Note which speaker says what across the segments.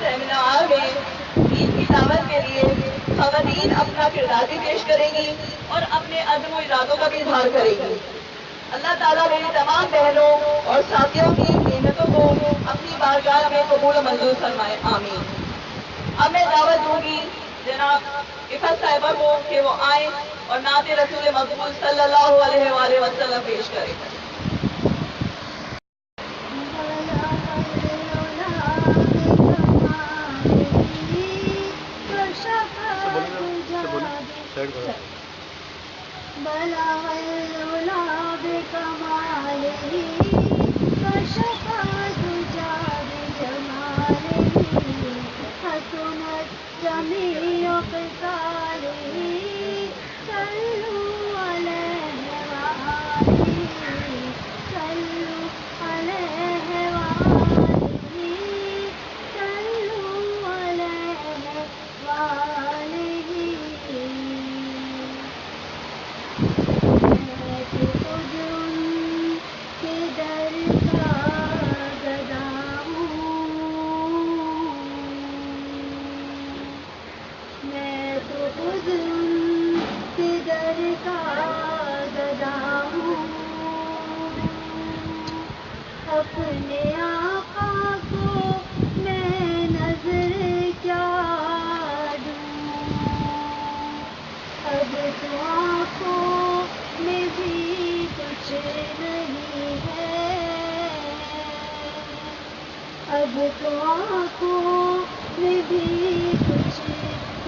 Speaker 1: Seminar میں دین کی دعوت کے لیے خواتین اپنا کردار بھی پیش کریں گی اور اپنے عزم و ارادوں کا بھی اظہار کریں گی۔ اللہ تعالیٰ میری تمام بہنوں اور ساتھیوں کی محنتوں کو اپنی بارگاہ میں قبول و منظور فرمائے، آمین۔ اب میں دعوت دوں گی جناب عفت صاحبہ کو کہ وہ آئیں اور نعت رسول مقبول صلی اللہ علیہ وآلہ وسلم پیش کریں۔
Speaker 2: اپنے آقا کو میں نظر کیا دوں، اب تو آنکھوں میں بھی کچھ نہیں ہے، اب تو آنکھوں میں بھی کچھ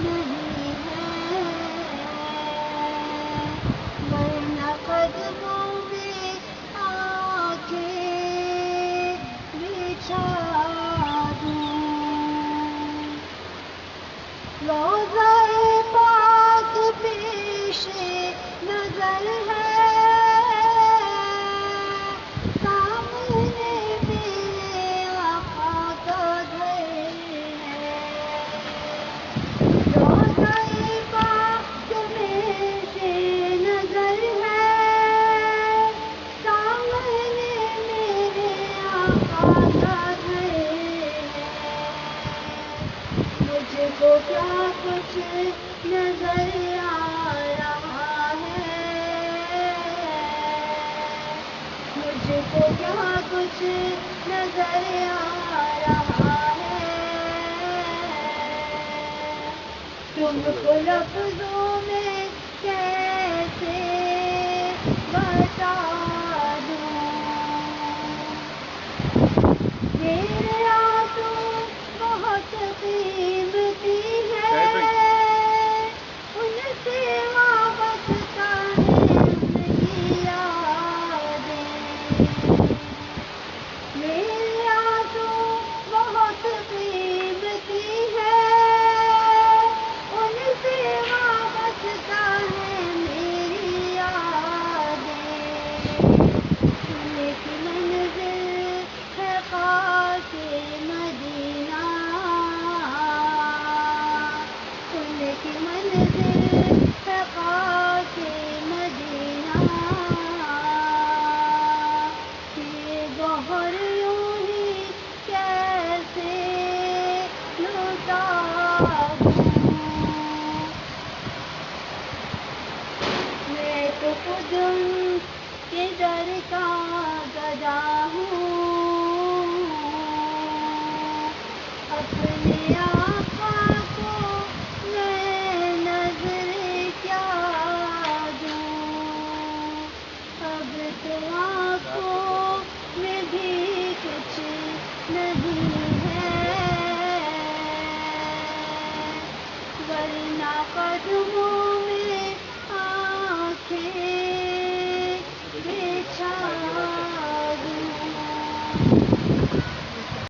Speaker 2: نہیں ہے، ورنہ قدموں میں آنکھیں بچھا دوں، روضہ پاک پیش نظر ہے، سامنے میرے آقا کا گھر ہے، روضہ پاک پیش نظر ہے، سامنے میرے آقا کا گھر ہے، مجھ کو کیا کچھ نظر آ رہا ہے، مجھ کو کیا کچھ نظر آ رہا ہے، تم کو لفظوں میں کیسے بتا دوں، میرے آنسو بہت قیمتی ہے، ان سے وابستہ ہے ان کی یادیں، میرے آنسو بہت قیمتی ہے، ان سے وابستہ ہے میری یادیں، سنے کی منزل ہے خاک مدینہ، سنے کی منزل ہے خاک مدینہ، یہ گوہر یوں ہی کیسے لٹا دوں، میں تو خود ان کے در کا گدا ہوں، اپنے